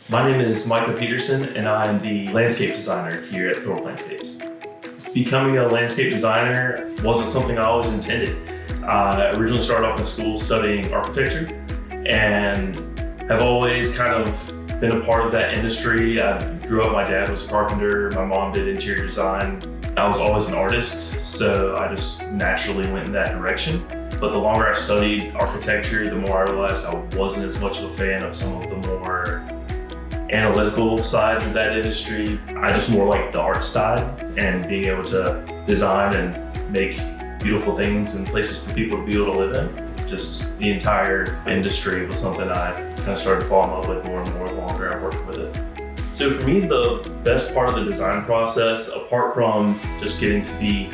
My name is Micah and I'm the landscape designer here at Thorpe Landscapes. Becoming a landscape designer wasn't something I always intended. I originally started off in school studying architecture and have always kind of been a part of that industry. I grew up, my dad was a carpenter, my mom did interior design. I was always an artist, so I just naturally went in that direction. But the longer I studied architecture, the more I realized I wasn't as much of a fan of some of the more analytical sides of that industry. I just more like the art side and being able to design and make beautiful things and places for people to be able to live in. Just the entire industry was something I kind of started falling in love with more and more the longer I worked with it. So for me, the best part of the design process, apart from just getting to be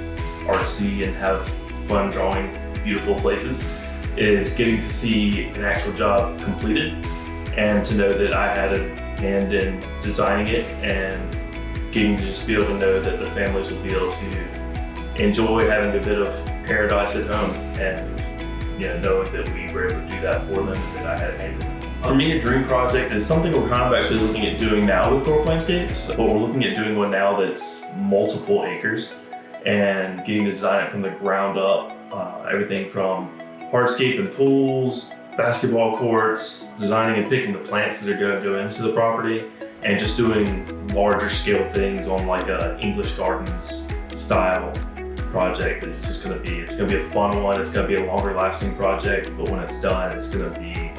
artsy and have fun drawing beautiful places, is getting to see an actual job completed and to know that I had a hand in designing it and getting to just be able to know that the families will be able to enjoy having a bit of paradise at home and knowing that we were able to do that for them and that I had a hand in it. For me, a dream project is something we're kind of actually looking at doing now with Thorpe Landscapes, but we're looking at doing one now that's multiple acres and getting to design it from the ground up. Everything from hardscape and pools, basketball courts, designing and picking the plants that are going to go into the property, and just doing larger scale things on like a English Gardens style project. It's going to be a fun one. It's going to be a longer lasting project, but when it's done, it's going to be,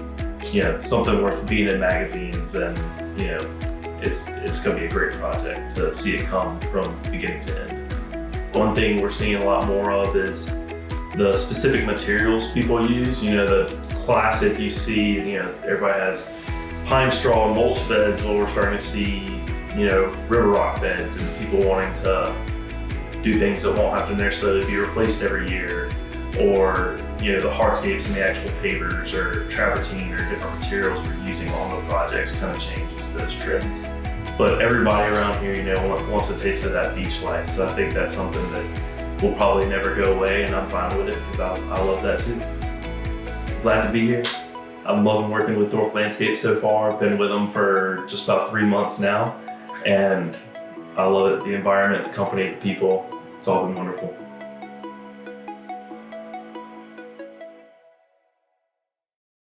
something worth being in magazines, and it's going to be a great project to see it come from beginning to end. One thing we're seeing a lot more of is the specific materials people use. The classic you see, everybody has pine straw mulch beds. Well, we're starting to see, river rock beds and people wanting to do things that won't have to necessarily be replaced every year, or the hardscapes and the actual pavers or travertine or different materials we're using on the projects kind of changes those trends. But everybody around here, wants a taste of that beach life. So I think that's something that will probably never go away, and I'm fine with it because I love that too. Glad to be here. I'm loving working with Thorpe Landscapes so far. I've been with them for just about 3 months now, and I love it. The environment, the company, the people, it's all been wonderful.